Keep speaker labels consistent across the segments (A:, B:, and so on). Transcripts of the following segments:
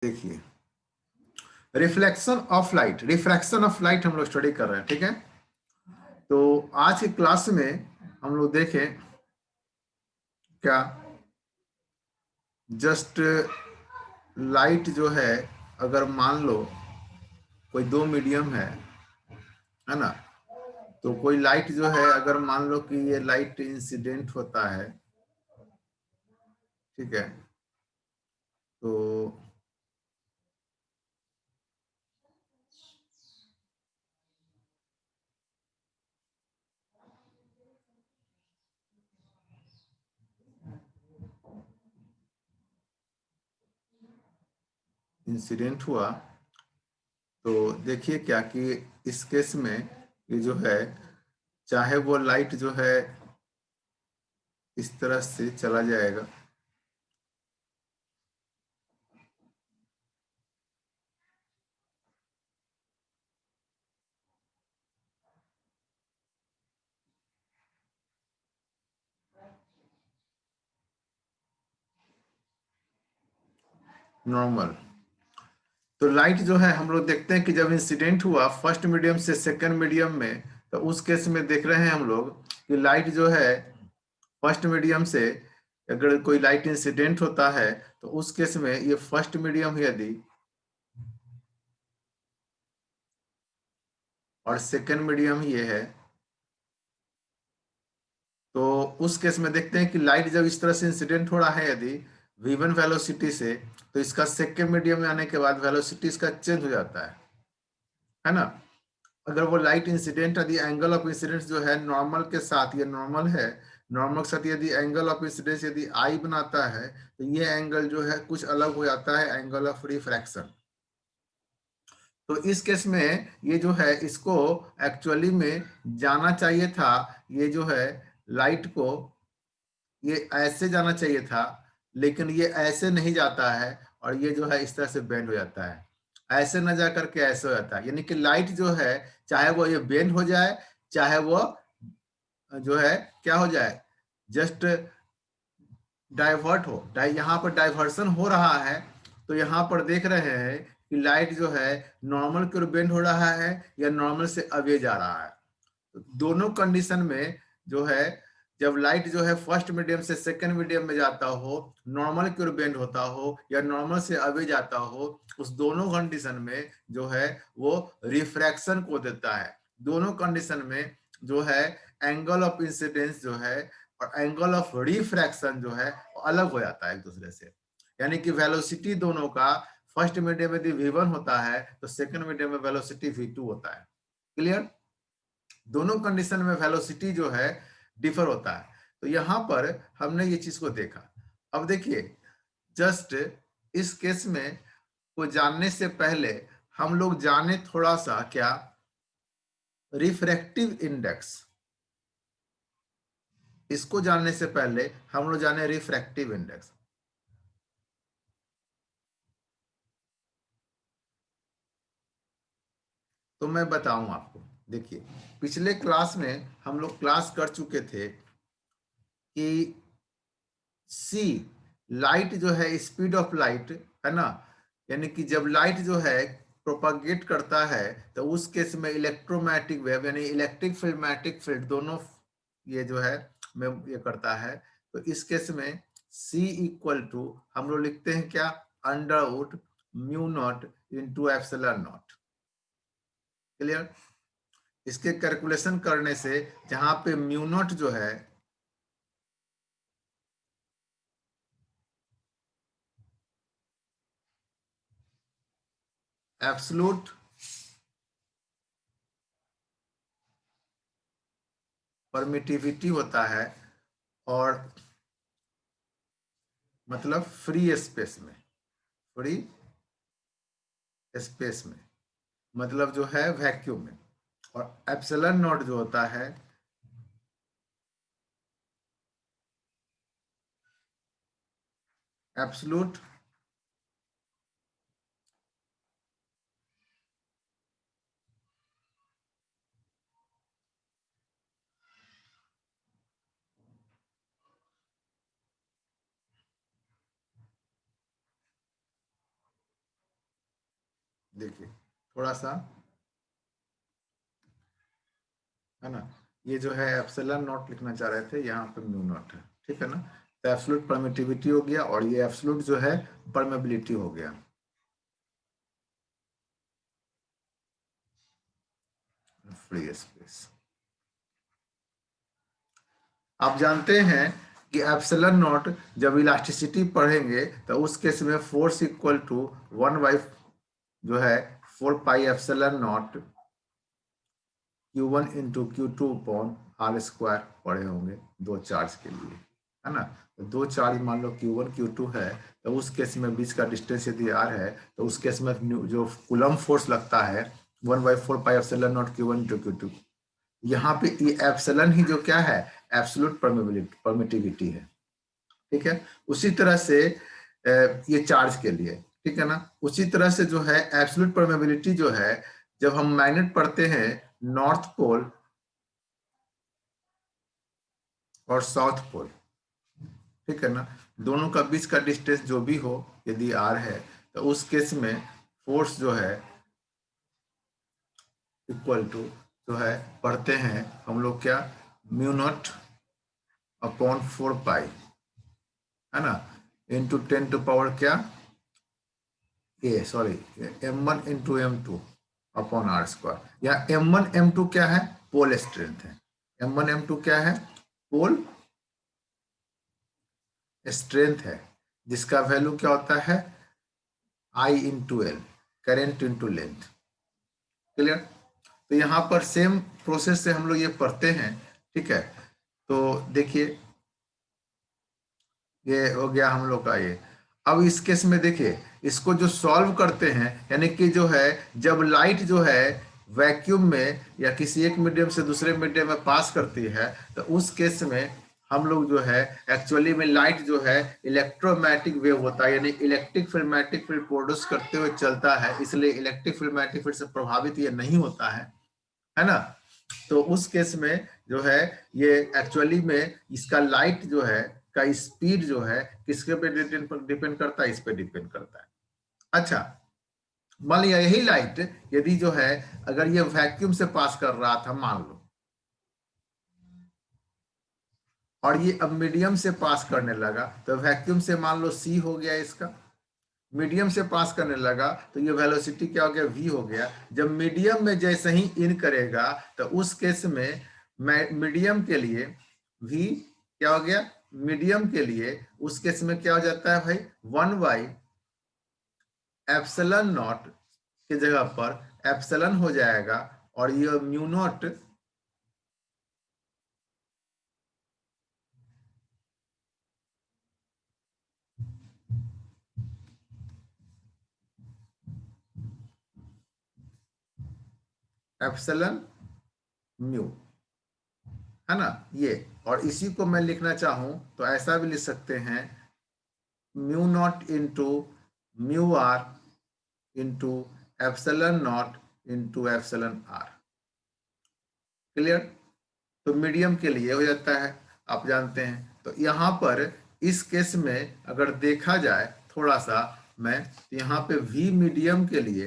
A: देखिए, reflection of light, refraction of light हम लोग स्टडी कर रहे हैं, ठीक है। तो आज की क्लास में हम लोग देखें क्या, जस्ट लाइट जो है, अगर मान लो कोई दो मीडियम है ना, तो कोई लाइट जो है, अगर मान लो कि ये लाइट इंसिडेंट होता है, ठीक है, तो इंसिडेंट हुआ, तो देखिए क्या कि इस केस में ये जो है, चाहे वो लाइट जो है इस तरह से चला जाएगा, नॉर्मल। तो लाइट जो है, हम लोग देखते हैं कि जब इंसिडेंट हुआ फर्स्ट मीडियम से सेकंड मीडियम में, तो उस केस में देख रहे हैं हम लोग कि लाइट जो है फर्स्ट मीडियम से, अगर कोई लाइट इंसिडेंट होता है तो उस केस में ये फर्स्ट मीडियम यदि और सेकंड मीडियम ये है, तो उस केस में देखते हैं कि लाइट जब इस तरह से इंसिडेंट हो रहा है यदि v1 वेलोसिटी से, तो इसका सेकंड मीडियम में आने के बाद वेलोसिटी इसका चेंज हो जाता है ना। अगर वो लाइट इंसिडेंट यदि एंगल ऑफ इंसिडेंस जो है नॉर्मल के साथ, ये नॉर्मल है, नॉर्मल के साथ यदि एंगल ऑफ इंसिडेंस यदि आई बनाता है, तो ये एंगल जो है कुछ अलग हो जाता है, एंगल ऑफ रिफ्रैक्शन। तो इस केस में ये जो है, इसको एक्चुअली में जाना चाहिए था, ये जो है लाइट को ये ऐसे जाना चाहिए था, लेकिन ये ऐसे नहीं जाता है, और ये जो है इस तरह से बेंड हो जाता है, ऐसे न जा करके ऐसे हो जाता है। यानी कि लाइट जो है, चाहे वो ये बेंड हो जाए, चाहे वो जो है क्या हो जाए, जस्ट डाइवर्ट हो, यहाँ पर डाइवर्सन हो रहा है। तो यहाँ पर देख रहे हैं कि लाइट जो है नॉर्मल की ओर बेंड हो रहा है या नॉर्मल से अवे जा रहा है। तो दोनों कंडीशन में जो है, जब लाइट जो है फर्स्ट मीडियम से सेकंड मीडियम में जाता हो, नॉर्मल की ओर बेंड होता हो या नॉर्मल से अवे जाता हो, उस दोनों कंडीशन में जो है वो रिफ्रैक्शन को देता है। दोनों कंडीशन में जो है एंगल ऑफ इंसिडेंस जो है और एंगल ऑफ रिफ्रैक्शन जो है वो अलग हो जाता है एक दूसरे से। यानी कि वेलोसिटी दोनों का, फर्स्ट मीडियम में यदि v1 होता है तो सेकंड मीडियम में वेलोसिटी v2 होता है। क्लियर? दोनों कंडीशन में वेलोसिटी जो है डिफर होता है। तो यहां पर हमने ये चीज को देखा। अब देखिए, जस्ट इस केस में को जानने से पहले हम लोग जाने थोड़ा सा क्या, रिफ्रैक्टिव इंडेक्स। इसको जानने से पहले हम लोग जाने रिफ्रैक्टिव इंडेक्स। तो मैं बताऊं आपको, देखिए पिछले क्लास में हम लोग क्लास कर चुके थे कि सी, लाइट जो है स्पीड ऑफ लाइट है ना, यानी कि जब लाइट जो है प्रोपागेट करता है, तो उस केस में इलेक्ट्रोमैग्नेटिक वेव यानी इलेक्ट्रिक फील्ड मैग्नेटिक फील्ड दोनों ये जो है में ये करता है। तो इस केस में C इक्वल टू हम लोग लिखते हैं क्या, under root mu naught into epsilon naught. Clear? इसके कैलकुलेशन करने से जहां पे म्यू नॉट जो है एब्सोल्यूट परमिटिविटी होता है, और मतलब फ्री स्पेस में, फ्री स्पेस में मतलब जो है वैक्यूम में, और एप्सिलॉन नॉट जो होता है एब्सोल्यूट देखिए थोड़ा सा, है ना, ये जो है एप्सिलॉन नॉट लिखना चाह रहे थे, यहाँ पे म्यू नॉट है, ठीक है ना। तो एब्सोल्यूट परमिटिविटी हो गया और ये एब्सोल्यूट जो है परमेबिलिटी हो गया। फ्री स्पेस, आप जानते हैं कि एप्सिलॉन नॉट जब इलास्टिसिटी पढ़ेंगे तो उस केस में फोर्स इक्वल टू 1 बाई जो है 4 pi epsilon naught Q1 into Q2 upon are square पढ़े होंगे दो चार्ज के लिए, है ना। तो दो चार्ज मान लो Q1 Q2 है, तो उस केस में बीच का डिस्टेंस यदि r है तो उस केस में जो कूलम फोर्स लगता है 1/4 pi epsilon naught Q1 into Q2। यहाँ पे ये एप्सिलॉन ही जो क्या है एब्सोल्यूट परमिटिविटी है, ठीक है। उसी तरह से ये चार्ज के लिए, ठीक है ना। उसी तरह से जो है एब्सोल्यूट परमेबिलिटी जो है, जब हम मैग्नेट पढ़ते हैं नॉर्थ पोल और साउथ पोल, ठीक है ना, दोनों का बीच का डिस्टेंस जो भी हो यदि r है तो उस केस में फोर्स जो है इक्वल टू जो है पढ़ते हैं हम लोग क्या म्यू नॉट अपॉन 4 पाई, है ना, इंटू 10 टू पावर क्या a sorry m1 into m2 upon are square. या m1 m2 क्या है पोल स्ट्रेंथ है, m1 m2 क्या है पोल स्ट्रेंथ है, जिसका वैल्यू क्या होता है I into L, current into length. Clear. तो यहाँ पर सेम प्रोसेस से हम लोग ये पढ़ते हैं, ठीक है। तो देखिए ये हो गया हम लोग का ये। अब इस केस में देखिए इसको जो सॉल्व करते हैं, यानी कि जो है जब लाइट जो है वैक्यूम में या किसी एक मीडियम से दूसरे मीडियम में पास करती है, तो उस केस में हम लोग जो है एक्चुअली में लाइट जो है इलेक्ट्रोमैग्नेटिक वेव होता है, यानी electric field magnetic field produce करते हुए चलता है, इसलिए इलेक्ट्रिक फील्ड मैग्नेटिक फील्ड से प्रभावित ये नहीं होता है ना। तो उस केस में जो है ये एक्चुअली में इसका लाइट जो है का स्पीड जो है किसके पे डिपेंड करता है, इस पे डिपेंड करता है। अच्छा, मान लिया यही लाइट यदि जो है अगर ये वैक्यूम से पास कर रहा था मान लो, और ये अब मीडियम से पास करने लगा, तो वैक्यूम से मान लो c हो गया इसका, मीडियम से पास करने लगा तो ये वेलोसिटी क्या हो गया v हो गया। जब मीडियम में जैसे ही इन करेगा तो उस केस में मीडियम के लिए v क्या हो गया, मीडियम के लिए उस केस में क्या हो जाता है भाई 1/एप्सिलॉन नॉट की जगह पर एप्सिलॉन हो जाएगा, और ये म्यू नॉट एप्सिलॉन म्यू, है ना ये। और इसी को मैं लिखना चाहूं तो ऐसा भी लिख सकते हैं mu naught into mu R into epsilon naught into epsilon R. Clear. तो मीडियम के लिए हो जाता है, आप जानते हैं। तो यहाँ पर इस केस में अगर देखा जाए थोड़ा सा मैं, तो यहाँ पे v मीडियम के लिए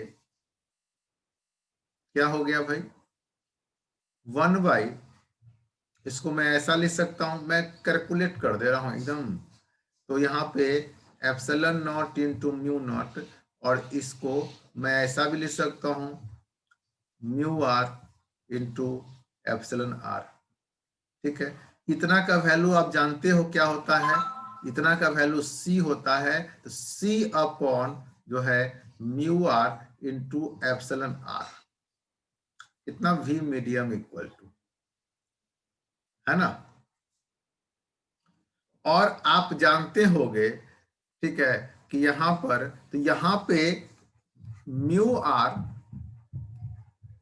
A: क्या हो गया भाई 1 बाई, इसको मैं ऐसा लिख सकता हूं, मैं कैलकुलेट कर दे रहा हूं एकदम। तो यहाँ पे epsilon naught into mu naught, और इसको मैं ऐसा भी लिख सकता हूँ mu R into epsilon R, ठीक है। इतना का वैल्यू आप जानते हो क्या होता है, इतना का वैल्यू c होता है। तो c अपॉन जो है mu R into epsilon R, इतना v मीडियम इक्वल टू, है ना। और आप जानते होंगे, ठीक है, कि यहाँ पर तो यहाँ पे mu R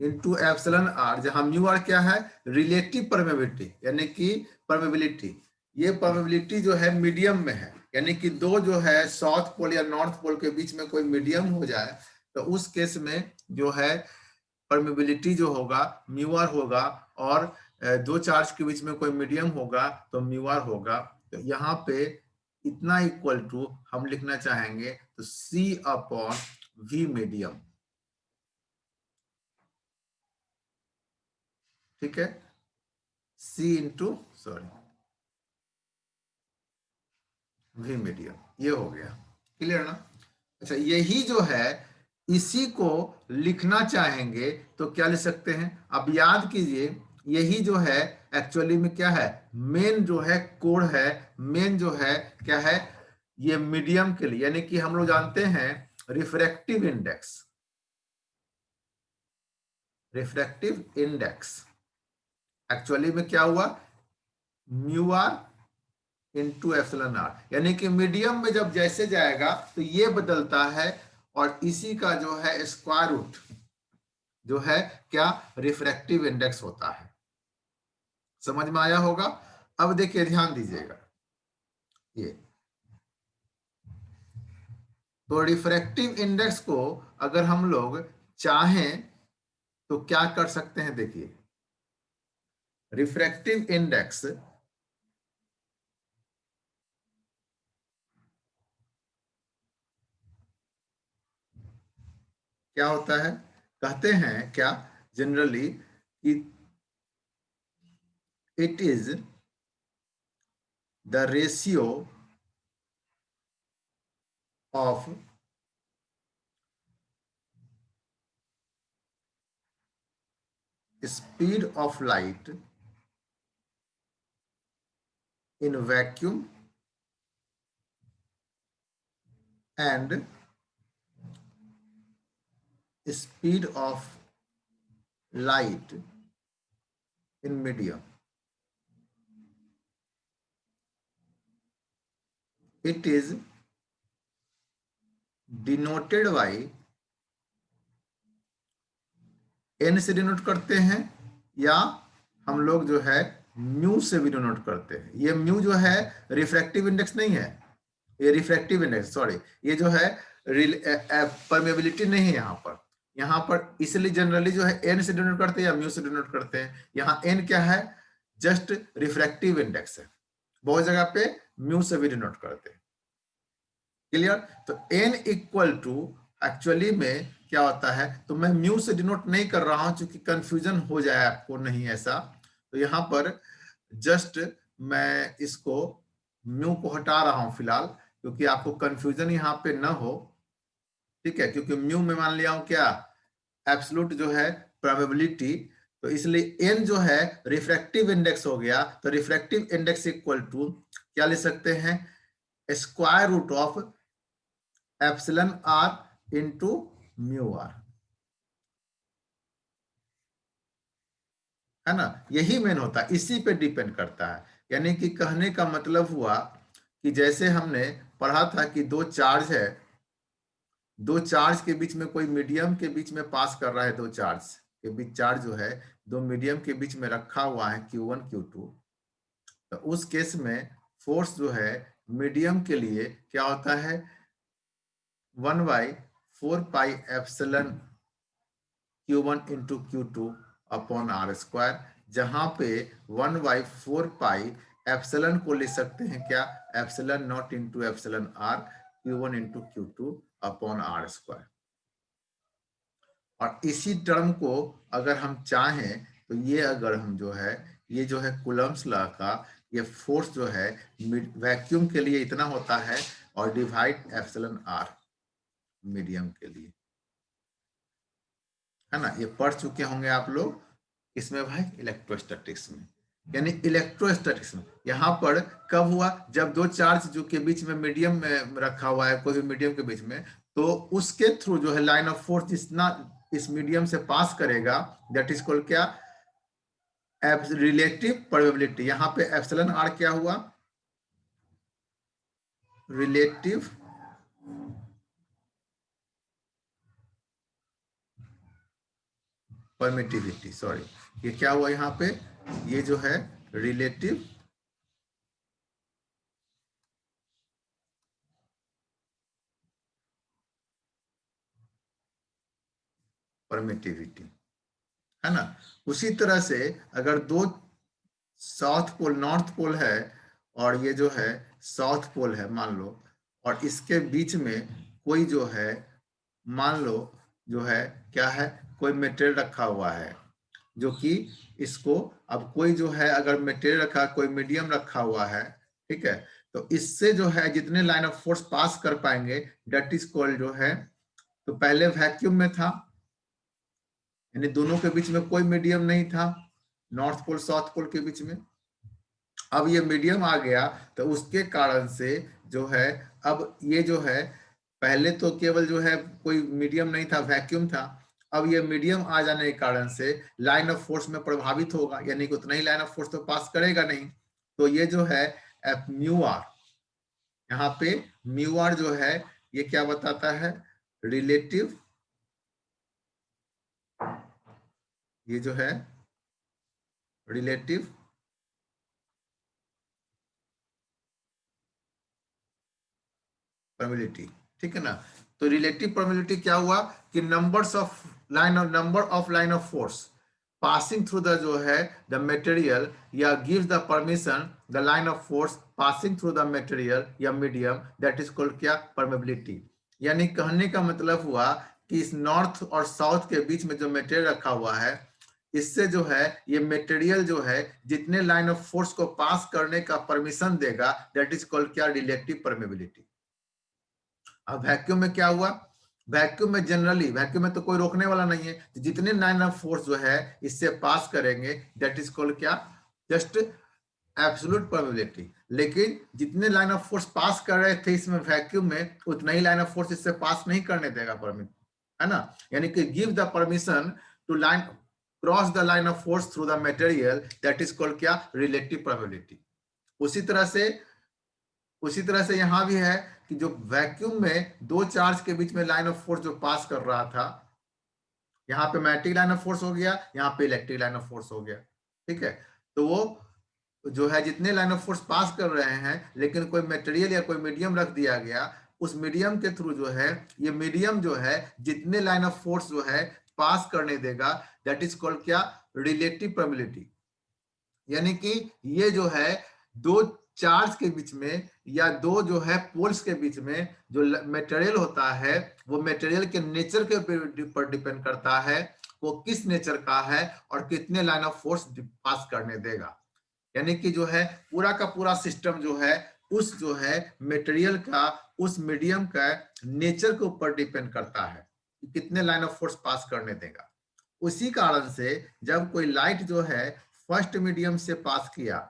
A: into epsilon R, जहां म्यू आर क्या है रिलेटिव परमेबिलिटी, यानी कि परमेबिलिटी, ये परमेबिलिटी जो है मीडियम में है, यानी कि दो जो है साउथ पोल या नॉर्थ पोल के बीच में कोई मीडियम हो जाए तो उस केस में जो है परमेबिलिटी जो होगा म्यू आर होगा, और दो चार्ज के बीच में कोई मीडियम होगा तो म्यू आर होगा। तो यहाँ पे इतना इक्वल टू हम लिखना चाहेंगे तो c अपॉन v मीडियम, ठीक है, सी इंटू सॉरी वी मीडियम, ये हो गया। क्लियर ना? अच्छा, यही जो है इसी को लिखना चाहेंगे तो क्या लिख सकते हैं? अब याद कीजिए, यही जो है एक्चुअली में क्या है, मेन जो है कोड है, मेन जो है क्या है, ये मीडियम के लिए, यानी कि हम लोग जानते हैं refractive index, refractive index actually में क्या हुआ, mu R into epsilon R, यानी कि मीडियम में जब जैसे जाएगा तो ये बदलता है, और इसी का जो है स्क्वायर रूट जो है क्या, रिफ्रैक्टिव इंडेक्स होता है। समझ में आया होगा? अब देखिए ध्यान दीजिएगा, ये तो रिफ्रैक्टिव इंडेक्स को अगर हम लोग चाहें तो क्या कर सकते हैं? देखिए रिफ्रैक्टिव इंडेक्स क्या होता है, कहते हैं क्या जनरली कि it is the ratio of speed of light in vacuum and speed of light in medium. It is denoted by, N से डिनोट करते हैं, या हम लोग जो है म्यू से भी डिनोट करते हैं। ये म्यू जो है रिफ्रैक्टिव इंडेक्स नहीं है, ये रिफ्रैक्टिव इंडेक्स, सॉरी, ये जो है परमेबिलिटी नहीं है यहाँ पर। यहाँ पर इसलिए जनरली जो है एन से डिनोट करते हैं या म्यू से डिनोट करते हैं। यहाँ एन क्या है, जस्ट रिफ्रैक्टिव इंडेक्स है, बहुत जगह पे म्यू से भी डिनोट करते हैं। क्लियर? तो एन इक्वल टू एक्चुअली में क्या होता है, तो मैं म्यू से डिनोट नहीं कर रहा हूं क्योंकि कंफ्यूजन हो जाए आपको, नहीं ऐसा। तो यहां पर जस्ट मैं इसको म्यू को हटा रहा हूं फिलहाल, क्योंकि आपको कंफ्यूजन यहां पे ना हो। ठीक है, क्योंकि म्यू में मान लिया हूं क्या, एब्सोल्यूट जो है प्रोबेबिलिटी, तो इसलिए एन जो है रिफ्रैक्टिव इंडेक्स हो गया। तो रिफ्रैक्टिव इंडेक्स इक्वल टू क्या ले सकते हैं, square root of epsilon R into mu R, है ना? यही मेन होता है, इसी पे डिपेंड करता है। यानी कि कहने का मतलब हुआ कि जैसे हमने पढ़ा था कि दो चार्ज है, दो चार्ज के बीच में कोई मीडियम के बीच में पास कर रहा है, दो चार्ज के बीच चार्ज जो है दो मीडियम के बीच में रखा हुआ है Q1 Q2। तो उस केस में फोर्स जो है मीडियम के लिए क्या होता है, 1/4 pi epsilon Q1 into Q2 upon are square, जहां पे 1/4 पाई एप्सिलॉन को ले सकते हैं क्या, epsilon naught into epsilon R Q1 into Q2 upon are square. और इसी टर्म को अगर हम चाहें तो ये अगर हम जो है, ये जो है कूलम्ब्स लॉ का ये फोर्स जो है वैक्यूम के लिए इतना होता है, और डिवाइड एप्सिलॉन आर मीडियम के लिए, है ना? ये पढ़ चुके होंगे आप लोग इसमें भाई, इलेक्ट्रोस्टैटिक्स में। यानी इलेक्ट्रोस्टैटिक्स में यहाँ पर कब हुआ, जब दो चार्ज जो के बीच में मीडियम में रखा हुआ है, कोई भी मीडियम के बीच में, तो उसके थ्रू जो है लाइन ऑफ फोर्स जितना इस मीडियम से पास करेगा, दैट इज कॉल्ड क्या, रिलेटिव प्रोबेबिलिटी। यहाँ पे एप्सिलॉन आर क्या हुआ, रिलेटिव परमिटिविटी, सॉरी, ये क्या हुआ यहाँ पे, ये जो है रिलेटिव परमिटिविटी, है ना? उसी तरह से अगर दो साउथ पोल नॉर्थ पोल है, और ये जो है साउथ पोल है मान लो, और इसके बीच में कोई जो है मान लो जो है क्या है, कोई मेटेरियल रखा हुआ है, जो कि इसको, अब कोई जो है अगर मटेरियल रखा, कोई मीडियम रखा हुआ है, ठीक है, तो इससे जो है जितने लाइन ऑफ फोर्स पास कर पाएंगे दैट इज कॉल्ड जो है, तो पहले वैक्यूम में था, यानी दोनों के बीच में कोई मीडियम नहीं था, नॉर्थ पोल साउथ पोल के बीच में। अब ये मीडियम आ गया तो उसके कारण से जो है, अब ये जो है, पहले तो केवल जो है कोई मीडियम नहीं था, वैक्यूम था, अब ये मीडियम आ जाने के कारण से लाइन ऑफ फोर्स में प्रभावित होगा, यानी कि उतना ही लाइन ऑफ फोर्स तो पास करेगा नहीं। तो ये जो है एफ म्यू आर, यहाँ पे म्यू आर जो है ये क्या बताता है, रिलेटिव, ये जो है रिलेटिव परमिलिटी, ठीक है ना। तो रिलेटिव परमिलिटी क्या हुआ कि number of line of force passing through the जो है द मटेरियल, या gives the permission the line of force passing through the material या मीडियम, दैट इज कॉल्ड क्या, परमेबिलिटी। यानी कहने का मतलब हुआ कि इस नॉर्थ और साउथ के बीच में जो मटेरियल रखा हुआ है, इससे जो है ये मटेरियल जो है जितने लाइन ऑफ फोर्स को पास करने का परमिशन देगा दैट इज कॉल्ड क्या, रिलेटिव परमेबिलिटी। अब वैक्यूम में क्या हुआ, वैक्यूम में जनरली, वैक्यूम में तो कोई रोकने वाला नहीं है, तो जितने लाइन ऑफ फोर्स जो है इससे पास करेंगे दैट इज कॉल्ड क्या, जस्ट एब्सोल्यूट प्रोबेबिलिटी। लेकिन जितने लाइन ऑफ फोर्स पास कर रहे थे इसमें वैक्यूम में, उतना ही लाइन ऑफ फोर्स इससे पास नहीं करने देगा परमिट, है ना। यानी कि give the permission to line cross the line of force through the material, that is called क्या, रिलेटिव प्रोबेबिलिटी। उसी तरह से यहाँ भी है कि जो वैक्यूम में दो चार्ज के बीच में लाइन ऑफ फोर्स जो पास कर रहा था, यहाँ पे मैग्नेटिक लाइन ऑफ फोर्स हो गया, यहाँ पे इलेक्ट्रिक लाइन ऑफ फोर्स हो गया, ठीक है। तो वो जो है जितने लाइन ऑफ फोर्स पास कर रहे हैं, लेकिन कोई मटेरियल या कोई मीडियम रख दिया गया, उस मीडियम के थ्रू जो है, ये मीडियम जो है जितने लाइन ऑफ फोर्स जो है पास करने देगा दैट इज कॉल्ड क्या, रिलेटिव परमिलिटी। यानी कि ये जो है दो चार्ज के बीच में या दो जो है पोल्स के बीच में जो मटेरियल होता है, वो मटेरियल के नेचर के पर डिपेंड करता है, वो किस नेचर का है और कितने लाइन ऑफ फोर्स पास करने देगा। यानी कि जो है पूरा का पूरा सिस्टम जो है उस जो है मटेरियल का, उस मीडियम का नेचर के ऊपर डिपेंड करता है कि कितने लाइन ऑफ फोर्स पास करने देगा। उसी कारण से जब कोई लाइट जो है फर्स्ट मीडियम से पास किया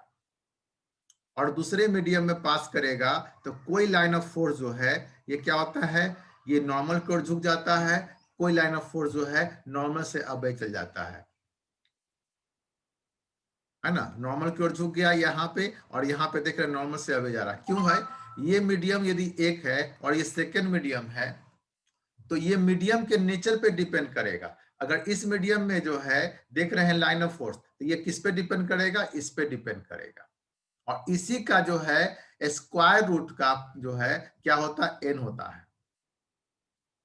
A: और दूसरे मीडियम में पास करेगा, तो कोई लाइन ऑफ फोर्स जो है ये क्या होता है, ये नॉर्मल की ओर झुक जाता है, कोई लाइन ऑफ फोर्स जो है नॉर्मल से अबे चल जाता है ना। नॉर्मल की ओर झुक गया यहाँ पे, और यहाँ पे देख रहे नॉर्मल से अबे जा रहा है, क्यों है, ये मीडियम यदि एक है और ये सेकेंड मीडियम है, तो ये मीडियम के नेचर पे डिपेंड करेगा। अगर इस मीडियम में जो है देख रहे हैं लाइन ऑफ फोर्स, तो ये किस पे डिपेंड करेगा, इस पे डिपेंड करेगा। और इसी का जो है स्क्वायर रूट का जो है क्या होता है, एन होता है।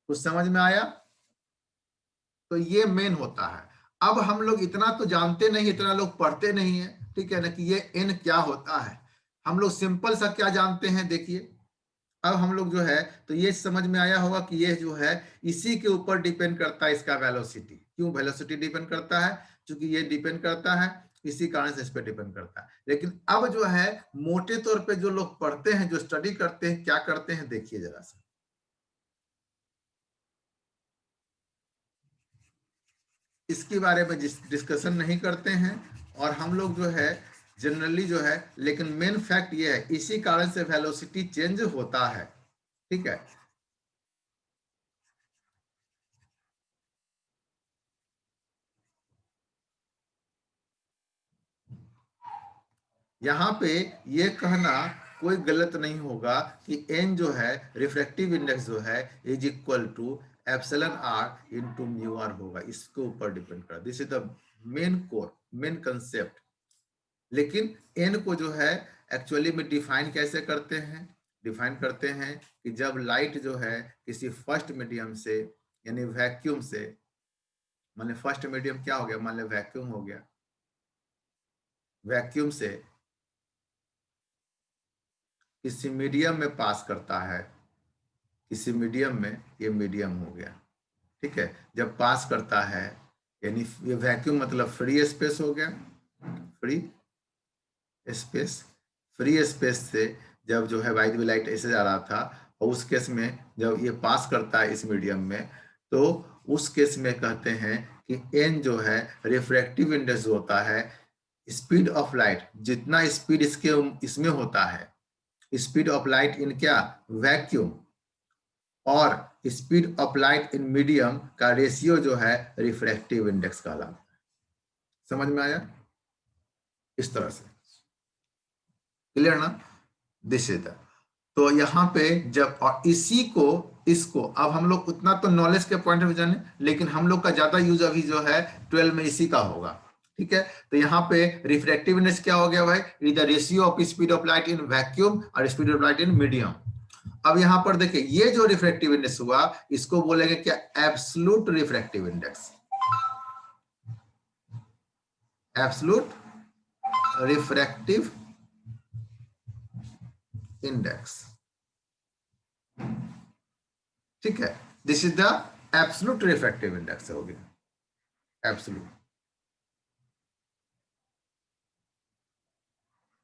A: कुछ समझ में आया। तो ये मेन होता है। अब हम लोग इतना तो जानते नहीं, इतना लोग पढ़ते नहीं है, ठीक है ना, कि ये एन क्या होता है। हम लोग सिंपल सा क्या जानते हैं, देखिए अब हम लोग जो है, तो ये समझ में आया होगा कि ये जो है इसी के ऊपर डिपेंड करता है इसका वेलोसिटी। क्यों वेलोसिटी डिपेंड करता है, क्योंकि ये डिपेंड करता है, इसी कारण से इस पे डिपेंड करता है। लेकिन अब जो है मोटे तौर पे जो लोग पढ़ते हैं, जो स्टडी करते हैं, क्या करते हैं, देखिए जरा सा, इसके बारे में डिस्कशन नहीं करते हैं। और हम लोग जो है जनरली जो है, लेकिन मेन फैक्ट ये है, इसी कारण से वेलोसिटी चेंज होता है, ठीक है। यहाँ पे ये कहना कोई गलत नहीं होगा कि एन जो है रिफ्रैक्टिव इंडेक्स जो है is equal to epsilon R into mu R होगा, इसके ऊपर डिपेंड कर, this is the main core, main concept. लेकिन एन को जो है एक्चुअली में डिफाइन कैसे करते हैं, डिफाइन करते हैं कि जब लाइट जो है किसी फर्स्ट मीडियम से, यानी वैक्यूम से, मान ली फर्स्ट मीडियम क्या हो गया, मान ली वैक्यूम हो गया, वैक्यूम से किसी मीडियम में पास करता है, किसी मीडियम में, ये मीडियम हो गया, ठीक है। जब पास करता है यानी ये वैक्यूम मतलब फ्री स्पेस हो गया, फ्री स्पेस। फ्री स्पेस से जब जो है वाइट लाइट ऐसे जा रहा था, और उस केस में जब ये पास करता है इस मीडियम में, तो उस केस में कहते हैं कि एन जो है रिफ्रैक्टिव इंडेक्स होता है, स्पीड ऑफ लाइट, जितना स्पीड इसमें होता है, स्पीड ऑफ लाइट इन क्या, वैक्यूम, और speed of light in medium का रेशियो जो है रिफ्रैक्टिव इंडेक्स कहलाता है। समझ में आया? इस तरह से क्लियर ना, दिस इज द। तो यहाँ पे जब, और इसी को, इसको अब हम लोग उतना तो नॉलेज के पॉइंट ऑफ जाने, लेकिन हम लोग का ज्यादा यूज अभी जो है 12 में इसी का होगा। ठीक है, तो यहाँ पे रिफ्रैक्टिव इंडेक्स क्या हो गया भाई, the ratio of speed of light in vacuum और speed of light in medium. अब यहां पर देखिए ये जो रिफ्रैक्टिव इंडेक्स हुआ, इसको बोलेंगे क्या, absolute refractive index, absolute refractive index. ठीक है, this is the absolute refractive index हो गया, एब्सोल्यूट।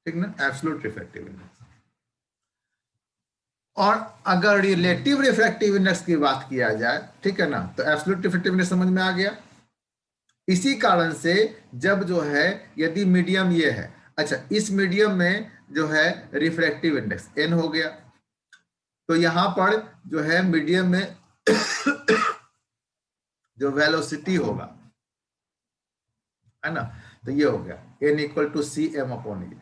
A: ठीक ना, एब्सोल्यूट रिफ्रैक्टिव इंडेक्स। और अगर रिलेटिव रिफ्रैक्टिव इंडेक्स की बात किया जाए, ठीक है ना, तो एब्सोल्यूट रिफ्रैक्टिव इंडेक्स समझ में आ गया। इसी कारण से जब जो है, यदि मीडियम ये है, अच्छा इस मीडियम में जो है रिफ्रैक्टिव इंडेक्स n हो गया, तो यहां पर जो है मीडियम में जो वेलोसिटी होगा, है ना, तो ये हो गया n equal to C M upon A,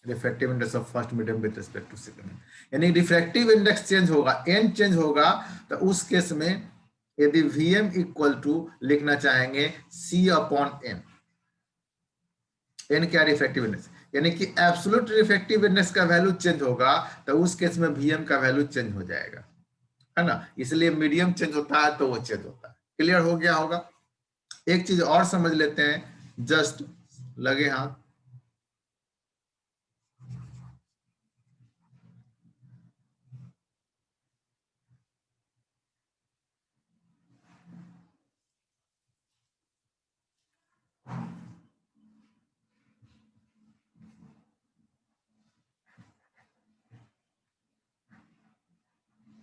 A: refractive index of first medium with respect to second. यानी रिफ्रैक्टिव इंडेक्स चेंज होगा, n चेंज होगा, तो उस केस में यदि Vm इक्वल टू लिखना चाहेंगे c अपॉन n, n क्या, रिफ्रैक्टिव इंडेक्स, यानी कि एब्सोल्यूट रिफ्रैक्टिव इंडेक्स का वैल्यू चेंज होगा, तो उस केस में Vm का वैल्यू चेंज हो जाएगा, है ना, इसलिए मीडियम चेंज होता है तो वो चेंज होता है। क्लियर हो गया होगा। एक चीज और समझ लेते हैं, जस्ट लगे हाथ।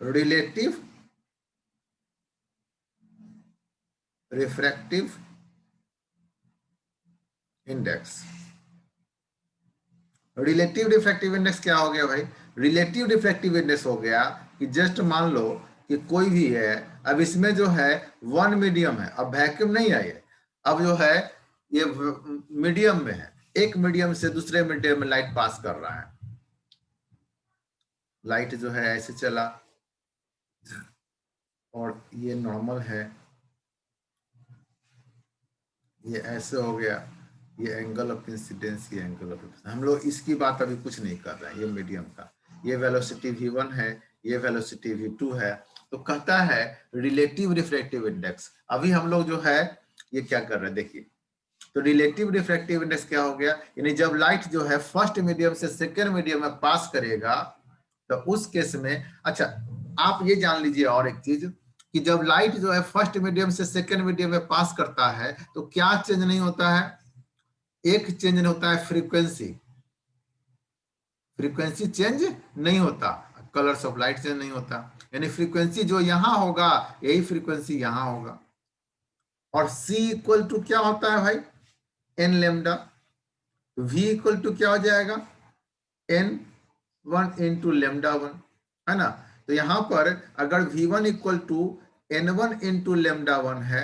A: Relative refractive index, relative refractive index क्या हो गया भाई, रिलेटिव रिफ्रैक्टिव इंडेक्स हो गया कि जस्ट मान लो कि कोई भी है, अब इसमें जो है वन मीडियम है, अब वैक्यूम नहीं है ये, अब जो है ये मीडियम में है, एक मीडियम से दूसरे मीडियम में लाइट पास कर रहा है, लाइट जो है ऐसे चला, और ये नॉर्मल है, ये ऐसे हो गया, ये एंगल ऑफ इंसिडेंस, ये एंगल ऑफ, हम लोग इसकी बात अभी कुछ नहीं कर रहे हैं, ये मीडियम का, ये वेलोसिटी v1 है, ये वेलोसिटी v2 है, तो कहता है रिलेटिव रिफ्रैक्टिव इंडेक्स। अभी हम लोग जो है ये क्या कर रहे हैं देखिए, तो रिलेटिव रिफ्रैक्टिव इंडेक्स क्या हो गया, यानी जब लाइट जो है फर्स्ट मीडियम से सेकेंड मीडियम में पास करेगा, तो उस केस में, अच्छा आप ये जान लीजिए और एक चीज, कि जब लाइट जो है फर्स्ट मीडियम से सेकेंड मीडियम में पास करता है, तो क्या चेंज नहीं होता है, एक चेंज नहीं होता है, फ्रीक्वेंसी, फ्रीक्वेंसी चेंज नहीं होता, कलर्स ऑफ लाइट चेंज नहीं होता, यानी फ्रीक्वेंसी जो यहां होगा यही फ्रीक्वेंसी यहां होगा। और c इक्वल टू क्या होता है भाई, n lambda, v equal to क्या हो जाएगा, n one into lambda one, है ना, तो यहां पर अगर v1 equal to n1 into lambda one है,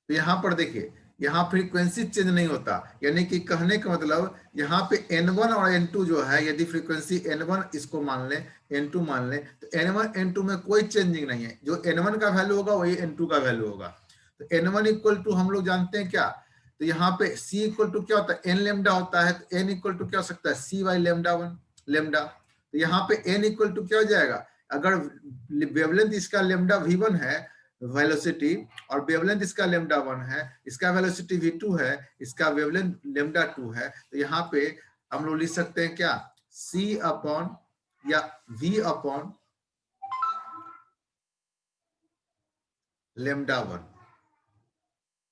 A: तो यहां पर देखिए यहाँ फ्रीक्वेंसी चेंज नहीं होता, यानी कि कहने का मतलब यहाँ पे n1 और n2 जो है, यदि फ्रीक्वेंसी n1 इसको मान ले, n2 मान ले, तो n1 n2 में कोई चेंजिंग नहीं है, जो n1 का वैल्यू होगा वही n2 का वैल्यू होगा। तो n1 इक्वल टू हम लोग जानते हैं क्या, तो यहाँ पे c इक्वल टू क्या होता है, n लेमडा होता है, तो n इक्वल टू क्या हो सकता है, c by lambda one, lambda, तो यहाँ पे n इक्वल टू क्या हो जाएगा, अगर वेवलेंथ इसका लेमडा v1 है वेलोसिटी, और वेवलेंथ इसका लेमडा वन है, इसका वेलोसिटी v2 है, इसका वेवलेंथ लेमडा 2 है, तो यहाँ पे हम लोग लिख सकते हैं क्या, c अपॉन या v अपॉन लेमडा वन,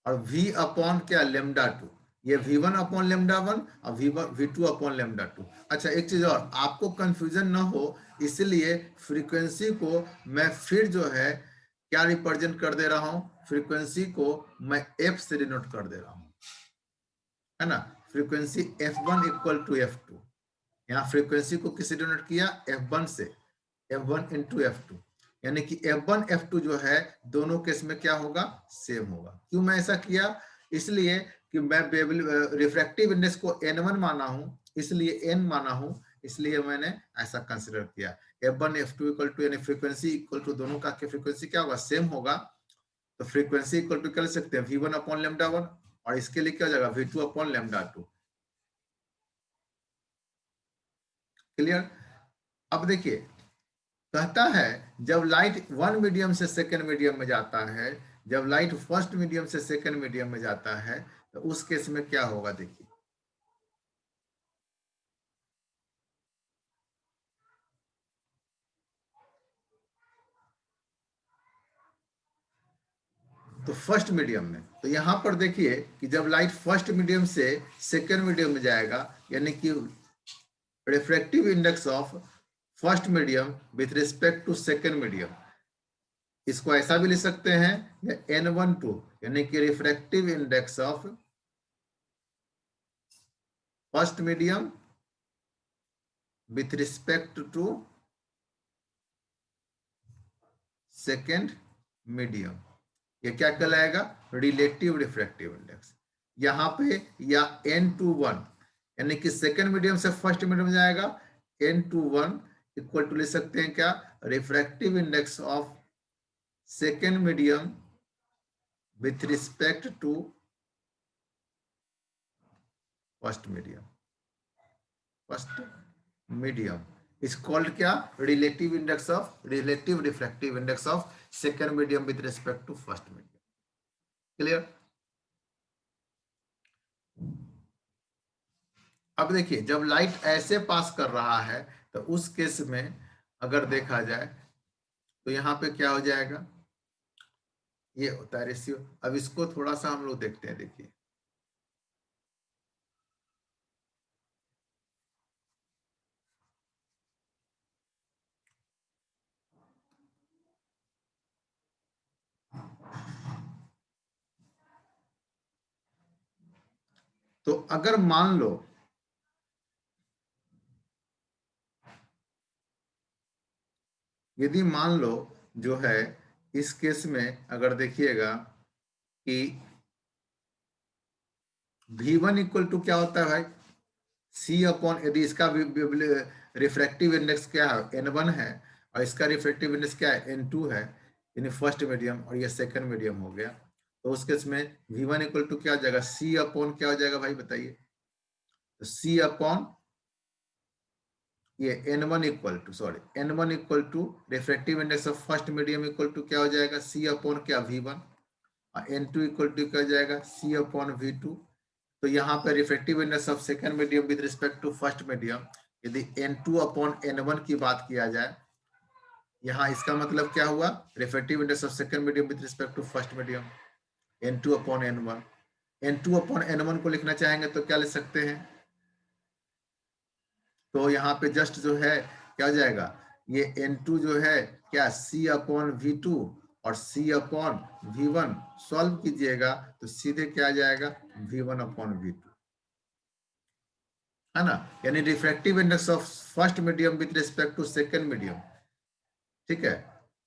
A: और v अपॉन क्या लेमडा टू, ये v1 अपॉन लेमडा वन और v2 अपॉन लेमडा टू। अच्छा एक चीज और, आपको कंफ्यूजन ना हो इसलिए फ्रीक्वेंसी को मैं फिर जो है क्या रिप्रेजेंट कर दे रहा हूं, फ्रीक्वेंसी को मैं f से डिनोट कर दे रहा हूं, है ना। Frequency f1 equal to f2, यहाँ फ्रीक्वेंसी को किससे डिनोट किया, f1 से, f1 इंटू f2, यानी कि f1 f2 जो है दोनों केस में क्या होगा, सेम होगा। क्यों मैं ऐसा किया, इसलिए कि मैं रिफ्रैक्टिव इंडेक्स को n1 माना हूं, इसलिए n माना हूं, इसलिए मैंने ऐसा कंसिडर किया। f1 f2 इक्वल टू, यानी फ्रीक्वेंसी इक्वल टू, दोनों का फ्रीक्वेंसी क्या होगा, सेम होगा, तो फ्रीक्वेंसी इक्वल टू कर सकते हैं v1 अपॉन लेमडा वन, और इसके लिए क्या हो जाएगा v2 upon lambda two. Clear. अब देखिए कहता है जब लाइट वन मीडियम से सेकेंड मीडियम में जाता है, जब लाइट फर्स्ट मीडियम से सेकेंड मीडियम में जाता है तो उस केस में क्या होगा, देखिए तो फर्स्ट मीडियम में, तो यहां पर देखिए कि जब लाइट फर्स्ट मीडियम से सेकेंड मीडियम में जाएगा, यानी कि refractive index of first medium with respect to second medium, इसको ऐसा भी लिख सकते हैं n12, यानी कि refractive index of first medium with respect to second medium, ये क्या कहलाएगा, रिलेटिव रिफ्रैक्टिव इंडेक्स। यहाँ पे या n21, यानी कि सेकेंड मीडियम से फर्स्ट मीडियम जाएगा, n21 इक्वल टू ले सकते हैं क्या, refractive index of second medium with respect to first medium, first medium is called क्या, relative index of, relative refractive index of second medium with respect to first medium. Clear. अब देखिए जब light ऐसे पास कर रहा है तो उस केस में अगर देखा जाए तो यहाँ पे क्या हो जाएगा, ये होता है रेशियो। अब इसको थोड़ा सा हम लोग देखते हैं, देखिए तो अगर मान लो यदि मान लो जो है इस केस में अगर देखिएगा कि V1 इक्वल टू क्या होता है भाई, C अपॉन, यदि इसका रिफ्रैक्टिव इंडेक्स क्या है n1 है और इसका रिफ्रैक्टिव इंडेक्स क्या है n2 है, यानी फर्स्ट मीडियम और ये सेकंड मीडियम हो गया, तो उस केस में V1 इक्वल टू क्या हो जाएगा, C अपॉन क्या हो जाएगा भाई बताइए, तो C अपॉन ये n1 equal to, sorry n1 equal to refractive index of first medium equal to क्या हो जाएगा, C अपॉन क्या V1, और n2 इक्वल टू क्या हो जाएगा, C अपॉन V2। तो यहाँ पे refractive index of second medium with respect to first medium, यदि n2 अपॉन n1 की बात किया जाए, यहाँ इसका मतलब क्या हुआ, refractive index of second medium with respect to first medium n2 upon n1, n2 upon n1 को लिखना चाहेंगे तो क्या लिख सकते हैं, तो यहाँ पे जस्ट जो है क्या हो जाएगा, ये n2 जो है क्या C अपॉन V2 और C अपॉन V1 सॉल्व कीजिएगा तो सीधे क्या आ जाएगा, V1 अपॉन V2, है ना। यानी refractive index of first medium with respect to second medium, ठीक है,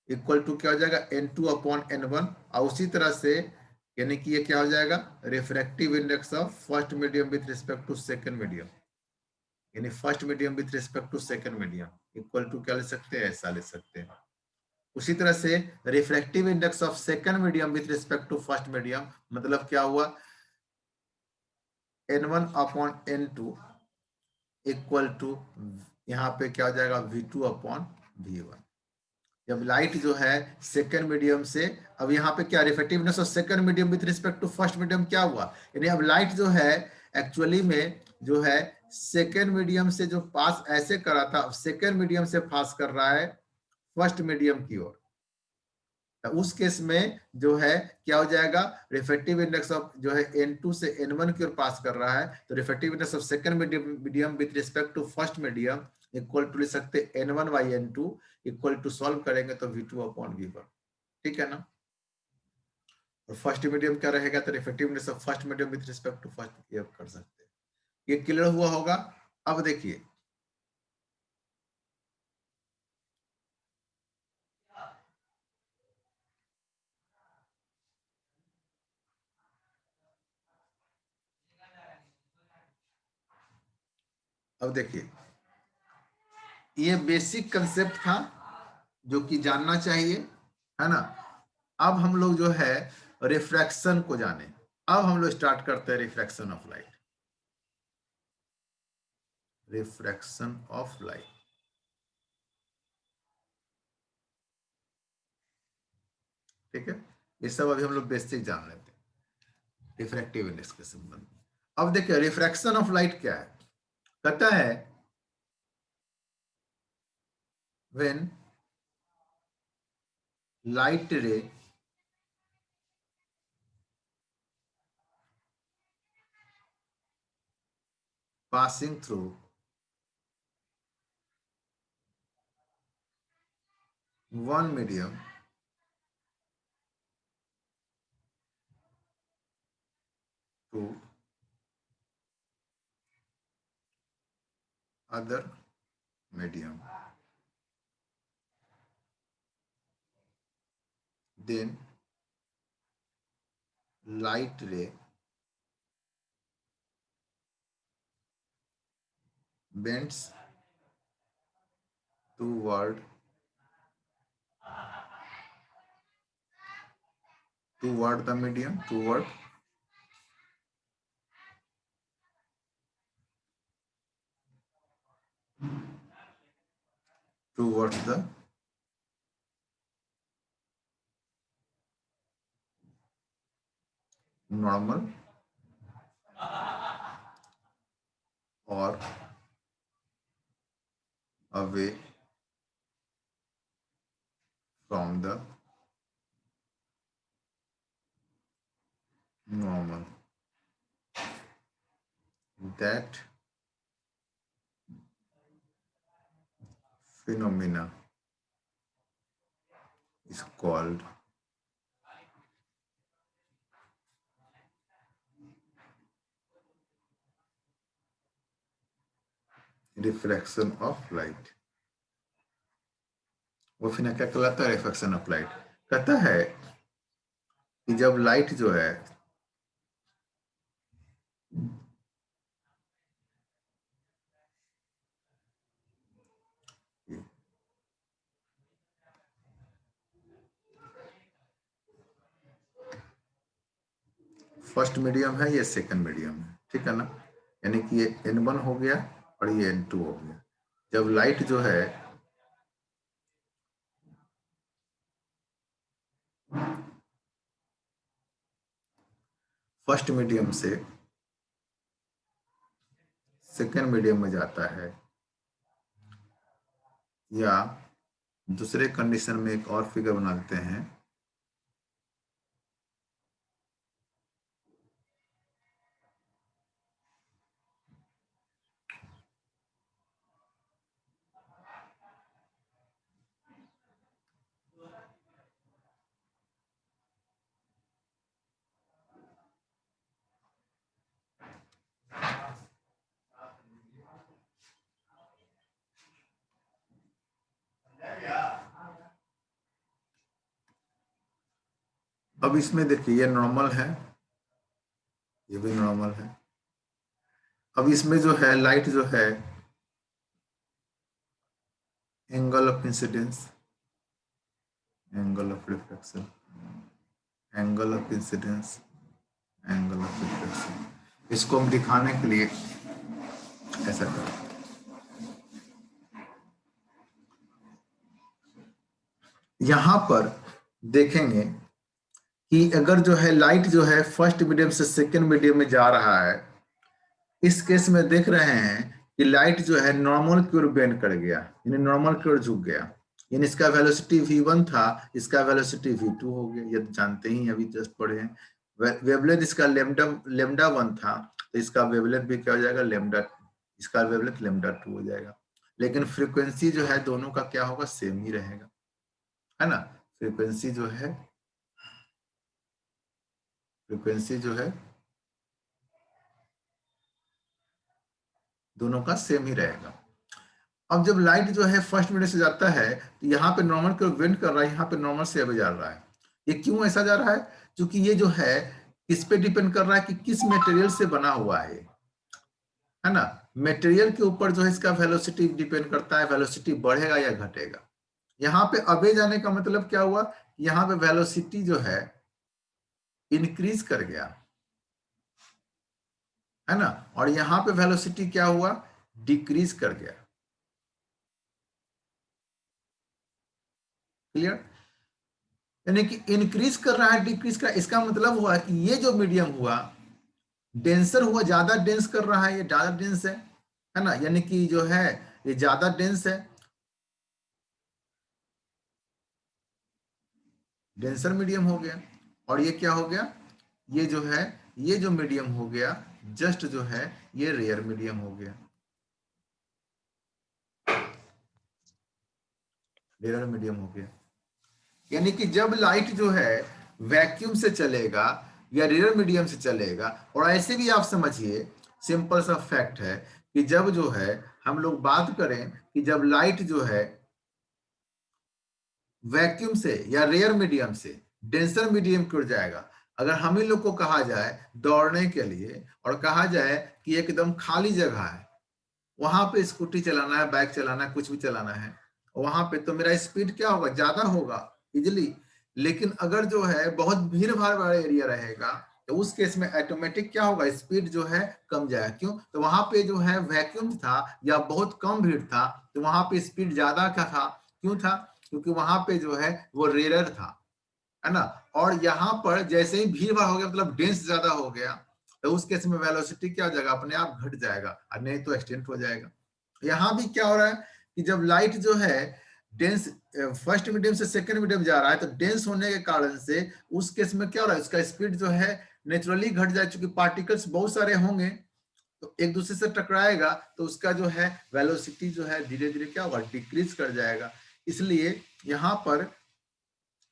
A: इक्वल टू क्या हो जाएगा n2 अपॉन n1, और उसी तरह से यानी कि ये क्या हो जाएगा, refractive index of first medium with respect to second medium, यानी first medium with respect to second medium equal to क्या ले सकते हैं, ऐसा ले सकते हैं। उसी तरह से refractive index of second medium with respect to first medium, मतलब क्या हुआ, n1 upon n2 equal to यहाँ पे क्या हो जाएगा, V2 अपॉन V1। जब लाइट जो है सेकंड मीडियम से, अब यहाँ पे क्या refractiveness of second medium with respect to first medium क्या हुआ, यानी अब लाइट जो है एक्चुअली में जो है सेकंड मीडियम से जो पास ऐसे कर रहा था, अब सेकंड मीडियम से पास कर रहा है फर्स्ट मीडियम की ओर, उस केस में जो है क्या हो जाएगा, रिफ्रैक्टिव इंडेक्स ऑफ जो है N2 से N1 की ओर पास कर रहा है, तो refractive index of second medium with respect to first medium equal to लिख सकते N1 by N2 equal to solve करेंगे तो V2 अपॉन V1, ठीक है ना। और फर्स्ट मीडियम क्या रहेगा, तो refractive index of first medium with respect to first ये कर सकते हैं। ये क्लियर हुआ होगा। अब देखिए अब देखिए ये बेसिक कंसेप्ट था जो कि जानना चाहिए, है ना। अब हम लोग जो है रिफ्रैक्शन को जाने। अब हम लोग स्टार्ट करते हैं refraction of light. Refraction of light, ठीक है। ये सब अभी हम लोग बेसिक जान लेते हैं रिफ्रैक्टिव इंडेक्स के संबंध में। अब देखिए रिफ्रैक्शन ऑफ लाइट क्या है, कहता है व्हेन लाइट रे passing through one medium to other medium, then light ray bends toward the medium, towards the normal or away from the normal. That phenomena is called refraction of light. वो फिर क्या कहलाता है, refraction of light. कहता है कि जब light जो है फर्स्ट मीडियम है, ये सेकंड मीडियम है, ठीक है ना। यानी कि ये N1 हो गया और ये N2 हो गया। जब लाइट जो है फर्स्ट मीडियम से सेकेंड मीडियम में जाता है, या दूसरे कंडीशन में एक और फिगर बना देते हैं। अब इसमें देखिए ये नॉर्मल है, ये भी नॉर्मल है। अब इसमें जो है लाइट जो है angle of incidence, angle of reflection, angle of incidence, angle of reflection, इसको हम दिखाने के लिए ऐसा करें। यहां पर देखेंगे कि अगर जो है लाइट जो है फर्स्ट मीडियम से सेकेंड मीडियम में जा रहा है, इस केस में देख रहे हैं कि लाइट जो है नॉर्मल की ओर बेंड कर गया, यानी नॉर्मल की ओर झुक गया। यानी इसका वेलोसिटी v1 था, इसका वेलोसिटी v2 हो गया, ये तो जानते ही अभी जस्ट पढ़े हैं। वेवलेंथ इसका लेमडा 1 था, तो इसका वेवलेंथ भी क्या हो जाएगा, लेमडा, इसका वेवलेंथ लेमडा 2 हो जाएगा। लेकिन फ्रीक्वेंसी जो है दोनों का क्या होगा, सेम ही रहेगा, है ना। फ्रीक्वेंसी जो है, फ्रीक्वेंसी जो है दोनों का सेम ही रहेगा। अब जब लाइट जो है फर्स्ट मीडियम से जाता है तो यहाँ पे नॉर्मल की ओर बेंड कर रहा है, यहाँ पे नॉर्मल से अवे जा रहा है। ये क्यों ऐसा जा रहा है, क्योंकि ये जो है किस पे डिपेंड कर रहा है कि किस मटेरियल से बना हुआ है ना। मटेरियल के ऊपर जो है इसका वेलोसिटी डिपेंड करता है, वेलोसिटी बढ़ेगा या घटेगा। यहाँ पे अवे जाने का मतलब क्या हुआ, यहाँ पे वेलोसिटी जो है इंक्रीज कर गया, है ना, और यहाँ पे वेलोसिटी क्या हुआ, डिक्रीज कर गया। क्लियर, यानी कि इंक्रीज कर रहा है, डिक्रीज कर, इसका मतलब हुआ कि ये जो मीडियम हुआ डेंसर हुआ, ज्यादा डेंस कर रहा है, ये ज्यादा डेंस है ना, यानी कि जो है ये ज्यादा डेंस है, डेंसर मीडियम हो गया। और ये क्या हो गया, ये जो है, ये जो मीडियम हो गया जस्ट जो है ये रेयर मीडियम हो गया, रेयर मीडियम हो गया। यानी कि जब लाइट जो है वैक्यूम से चलेगा या रेयर मीडियम से चलेगा, और ऐसे भी आप समझिए, सिंपल सा फैक्ट है कि जब जो है हम लोग बात करें कि जब लाइट जो है वैक्यूम से या रेयर मीडियम से डेंसर मीडियम की ओर जाएगा, अगर हम ही लोग को कहा जाए दौड़ने के लिए और कहा जाए कि एकदम खाली जगह है, वहां पे स्कूटी चलाना है, बाइक चलाना है, कुछ भी चलाना है, वहां पे तो मेरा स्पीड क्या होगा, ज्यादा होगा इजिली। लेकिन अगर जो है बहुत भीड़ भाड़ वाला एरिया रहेगा तो उस केस में ऑटोमेटिक क्या होगा, स्पीड जो है कम जाएगा। क्यों, तो वहां पे जो है वैक्यूम था या बहुत कम भीड़ था, तो वहां पे स्पीड ज्यादा का था। क्यों था, क्योंकि वहां पे जो है वो रेयर था, है ना। और यहाँ पर जैसे ही भीड़ भाड़ हो गया, मतलब डेंस ज्यादा हो गया, तो उस केस में वेलोसिटी क्या हो जाएगा, अपने आप घट जाएगा, और नहीं तो एक्सटेंट हो जाएगा। यहाँ भी क्या हो रहा है कि जब लाइट जो है डेंस फर्स्ट मीडियम से सेकंड मीडियम जा रहा है, तो डेंस होने के कारण से उस केस में क्या हो रहा है, उसका स्पीड जो है नेचुरली घट जाए, चूंकि पार्टिकल्स बहुत सारे होंगे तो एक दूसरे से टकराएगा, तो उसका जो है वेलोसिटी जो है धीरे धीरे क्या होगा, डिक्रीज कर जाएगा। इसलिए यहाँ पर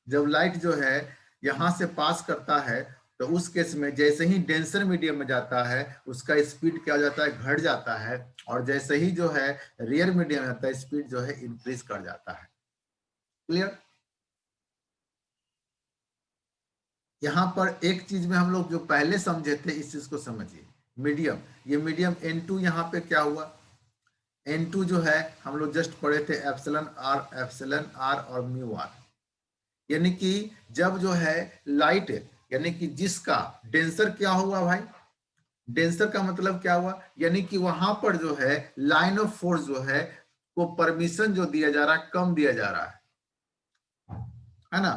A: जब लाइट जो है यहां से पास करता है, तो उस केस में जैसे ही डेंसर मीडियम में जाता है उसका स्पीड क्या हो जाता है, घट जाता है, और जैसे ही जो है रियर मीडियम में जाता है स्पीड जो है इंक्रीज कर जाता है। क्लियर, यहाँ पर एक चीज में हम लोग जो पहले समझे थे इस चीज को समझिए। मीडियम, ये मीडियम N2 यहाँ पे क्या हुआ, N2 जो है हम लोग जस्ट पढ़े थे एप्सिलन आर और म्यू आर। यानी कि जब जो है लाइट, यानी कि जिसका डेंसर क्या हुआ भाई, डेंसर का मतलब क्या हुआ, यानी कि वहां पर जो है लाइन ऑफ फोर्स जो है को परमिशन जो दिया जा रहा है कम दिया जा रहा है ना।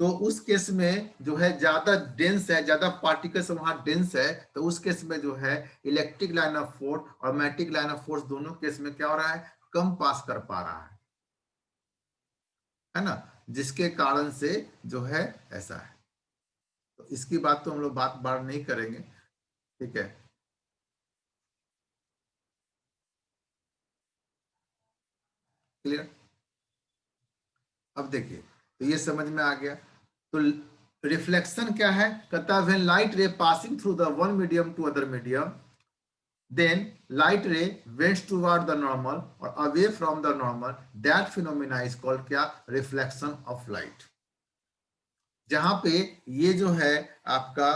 A: तो उस केस में जो है ज्यादा डेंस है, ज्यादा पार्टिकल्स वहां डेंस है, तो उस केस में जो है इलेक्ट्रिक लाइन ऑफ फोर्स और मैग्नेटिक लाइन ऑफ फोर्स दोनों केस में क्या हो रहा है, कम पास कर पा रहा है ना, जिसके कारण से जो है ऐसा है। तो इसकी बात तो हम लोग बात बार नहीं करेंगे, ठीक है। क्लियर, अब देखिए, तो ये समझ में आ गया। तो रिफ्लेक्शन क्या है, कहता है when light ray passing through the one medium to other medium, then light ray bends toward the normal और away from the normal, that phenomena is called क्या, रिफ्लेक्शन ऑफ लाइट। जहां पे ये जो है आपका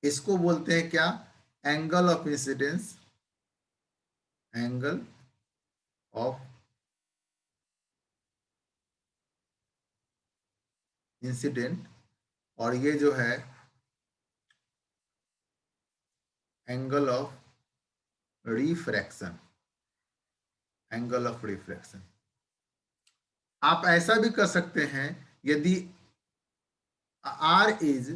A: इसको बोलते हैं क्या, angle of incidence, angle of incident, और ये जो है angle of refraction, angle of refraction. आप ऐसा भी कर सकते हैं, यदि आर इज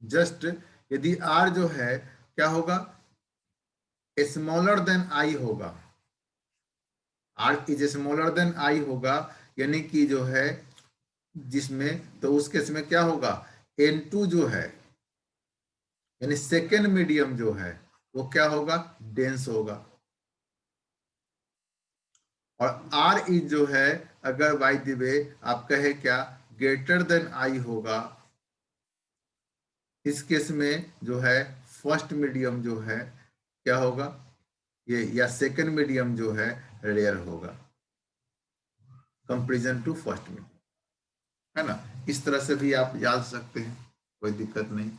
A: जस्ट, यदि आर जो है क्या होगा, स्मॉलर देन आई होगा, R is smaller than I होगा, यानी कि जो है जिसमें, तो उस केस में क्या होगा, N2 जो है यानी सेकेंड मीडियम जो है वो क्या होगा, डेंस होगा। और आर इज जो है अगर बाय द वे आप कहे क्या ग्रेटर देन आई होगा, इस केस में जो है फर्स्ट मीडियम जो है क्या होगा, ये या सेकेंड मीडियम जो है रेयर होगा कंपेरिजन टू फर्स्ट मीडियम, है ना। इस तरह से भी आप याद सकते हैं, कोई दिक्कत नहीं।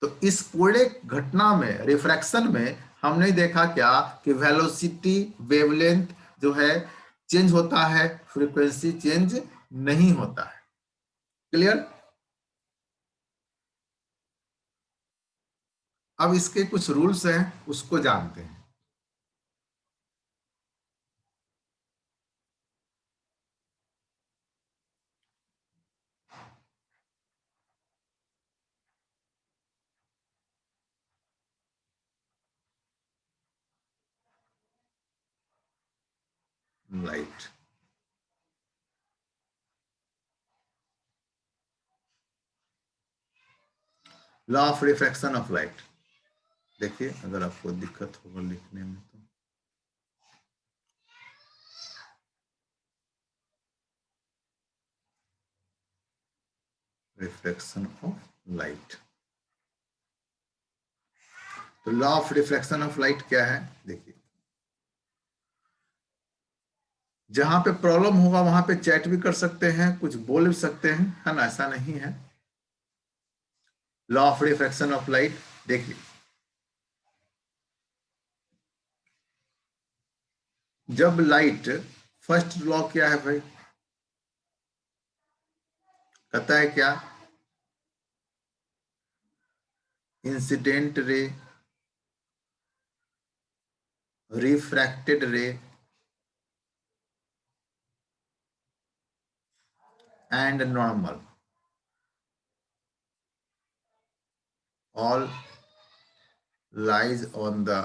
A: तो इस पूरे घटना में रिफ्रैक्शन में हमने देखा क्या कि वेलोसिटी वेवलेंथ जो है चेंज होता है, फ्रीक्वेंसी चेंज नहीं होता है। क्लियर। अब इसके कुछ रूल्स हैं उसको जानते हैं। Light, law of refraction of light. देखिए अगर आपको दिक्कत होगा लिखने में तो रिफ्लेक्शन ऑफ लाइट, तो law of reflection of light क्या है, देखिए जहां पे प्रॉब्लम होगा वहां पे चैट भी कर सकते हैं, कुछ बोल भी सकते हैं, है ना, ऐसा नहीं है। Law of refraction of light देखिए, जब लाइट, फर्स्ट लॉ क्या है भाई, कहता है क्या, इंसिडेंट रे, रिफ्रैक्टेड रे and normal all lies on the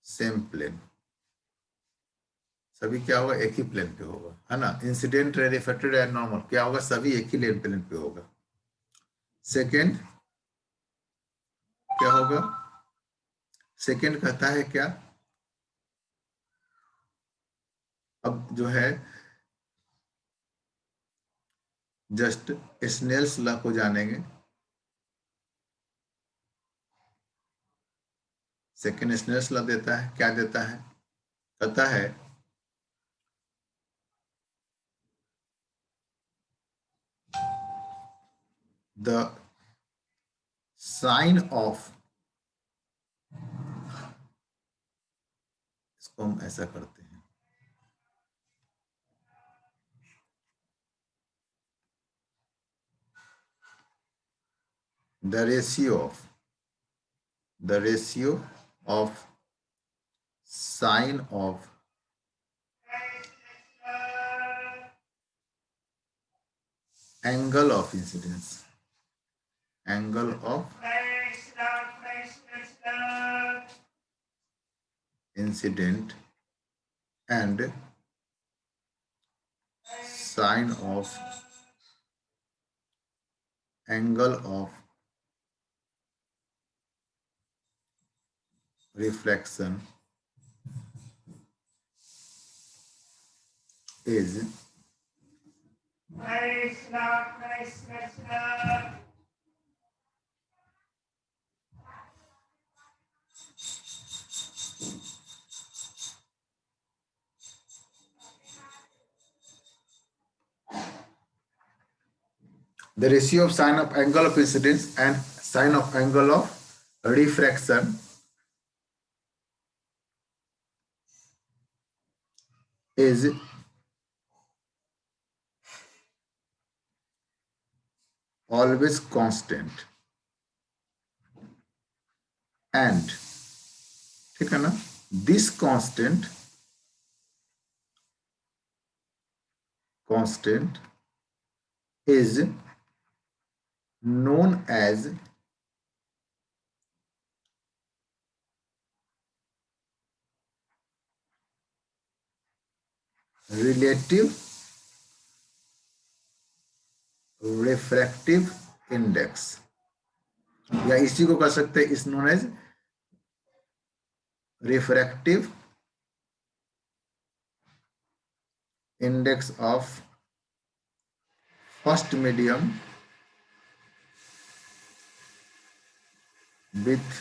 A: same plane, सभी क्या होगा, एक ही प्लेन पे होगा, है ना। Incident ray, reflected and normal क्या होगा, सभी एक ही प्लेन पे होगा। सेकेंड क्या होगा, सेकेंड कहता है क्या, अब जो है जस्ट स्नेल्स लॉ को जानेंगे। सेकेंड स्नेल्स लॉ देता है, क्या देता है, कहता है द साइन ऑफ, इसको हम ऐसा करते हैं, the ratio of, the ratio of sine of angle of incidence, angle of incident and sine of angle of reflection is the ratio of sine of angle of incidence and sine of angle of refraction is always constant and, ठीक है ना, this constant is known as relative refractive index, या इसी को कह सकते हैं, is known as refractive index of first medium with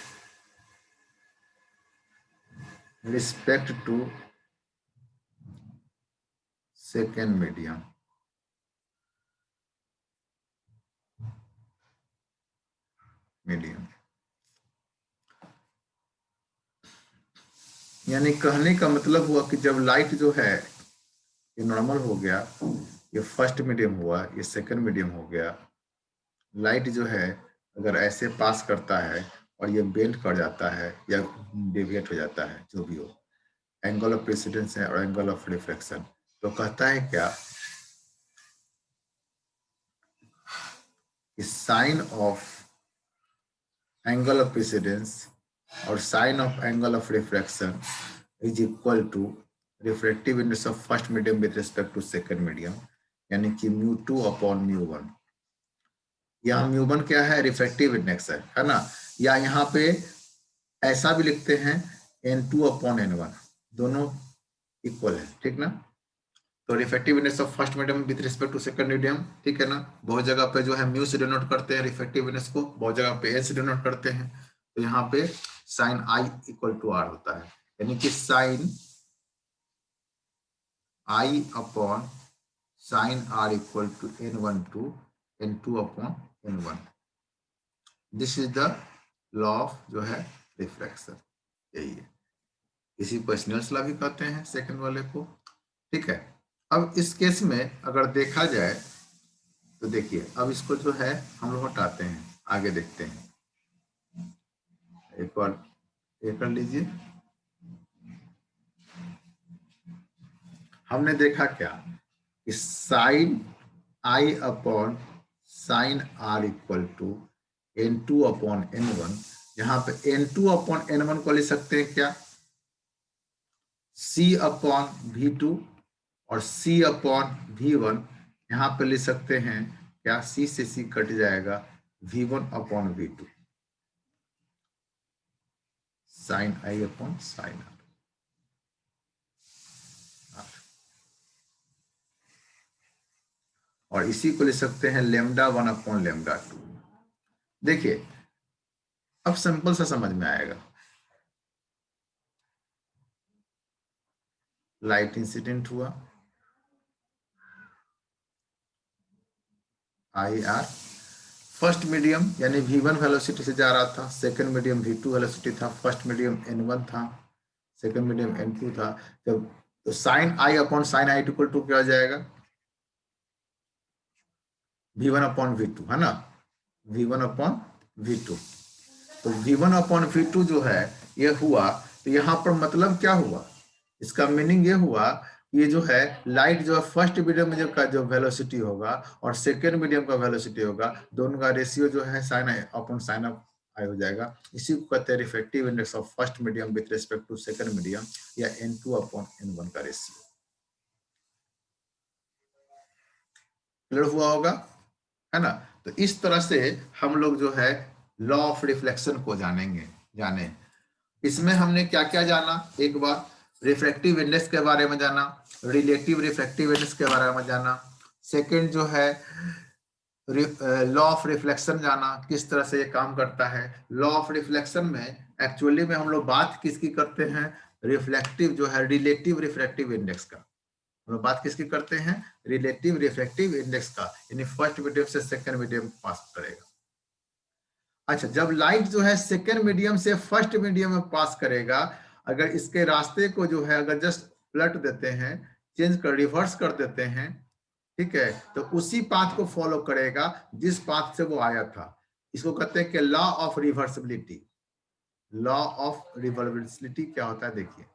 A: respect to second medium. यानी कहने का मतलब हुआ कि जब लाइट जो है ये नॉर्मल हो गया, ये फर्स्ट मीडियम हुआ, ये सेकंड मीडियम हो गया, लाइट जो है अगर ऐसे पास करता है और ये बेंड कर जाता है या डेविएट हो जाता है, जो भी हो, एंगल ऑफ प्रेसिडेंस है और एंगल ऑफ रिफ्लेक्शन, तो कहता है क्या कि sine of angle of incidence और sine of angle of refraction is equal to refractive index of first medium with respect to second medium, यानी कि μ2 अपॉन μ1। यहाँ μ1 क्या है, रिफ्रैक्टिव इंडेक्स है ना, या यहाँ पे ऐसा भी लिखते हैं n2 अपॉन n1, दोनों इक्वल है, ठीक ना। तो refractive index of first medium with respect to second medium, ठीक है ना। बहुत जगह पे जो है म्यू से डिनोट करते हैं रिफ्रैक्टिव इंडेक्स को, बहुत जगह पे एन से डिनोट करते हैं। तो यहाँ पे sine I equal to R होता है, यानी कि sine I upon sine R equal to n1 to n2 upon n1। This is the law of जो है रिफ्रैक्शन, यही है। इसी को स्नेल्स लॉ भी कहते हैं सेकंड वाले को, ठीक है। अब इस केस में अगर देखा जाए तो देखिए, अब इसको जो है हम लोग हटाते हैं, आगे देखते हैं। एक और ये कर लीजिए। हमने देखा क्या कि sine I upon sine R equal to n2 upon n1। यहाँ पे n2 अपॉन n1 को लिख सकते हैं क्या, c अपॉन v2 और c अपॉन v1। यहाँ पे लिख सकते हैं क्या, c से c कट जाएगा, v1 upon v2, sine I upon sine R. और इसी को लिख सकते हैं λ1 अपॉन λ2। देखिए अब सिंपल सा समझ में आएगा। लाइट इंसिडेंट हुआ, आई आर, फर्स्ट मीडियम यानी v1 वेलोसिटी से जा रहा था, सेकंड मीडियम v2 वेलोसिटी था, फर्स्ट मीडियम n1 था, सेकंड मीडियम n2 था। जब तो sine I upon sine I equal to क्या हो जाएगा, v1 अपॉन v2, है ना, v1 अपॉन v2। तो v1 अपॉन v2 जो है ये हुआ, तो यहाँ पर मतलब क्या हुआ, इसका मीनिंग ये हुआ, ये जो है लाइट जो है फर्स्ट मीडियम में का जो वेलोसिटी होगा और सेकेंड मीडियम का वेलोसिटी होगा, दोनों का रेशियो जो है sine I upon sine I हो जाएगा। इसी को कहते हैं refractive index of first medium with respect to second medium, या n2 अपॉन n1 का रेशियो। क्लियर हुआ होगा, है ना। तो इस तरह से हम लोग जो है लॉ ऑफ रिफ्लेक्शन को जाने। इसमें हमने क्या क्या जाना, एक बार रिफ्रैक्टिव इंडेक्स के बारे में जाना, रिलेटिव रिफ्रैक्टिव इंडेक्स के बारे में जाना, सेकंड जो है लॉ ऑफ रिफ्लेक्शन जाना, किस तरह से ये काम करता है। लॉ ऑफ रिफ्लेक्शन में एक्चुअली में हम लोग बात किसकी करते हैं, रिफ्लेक्टिव जो है रिलेटिव रिफ्रैक्टिव इंडेक्स का। हम लोग बात किसकी करते हैं, रिलेटिव रिफ्रैक्टिव इंडेक्स का, यानी फर्स्ट मीडियम से सेकंड मीडियम पास करेगा। अच्छा, जब लाइट जो है सेकेंड मीडियम से फर्स्ट मीडियम में पास करेगा, अगर इसके रास्ते को जो है अगर जस्ट पलट देते हैं, चेंज कर रिवर्स कर देते हैं, ठीक है, तो उसी पाथ को फॉलो करेगा जिस पाथ से वो आया था। इसको कहते हैं कि law of reversibility. Law of reversibility क्या होता है, देखिए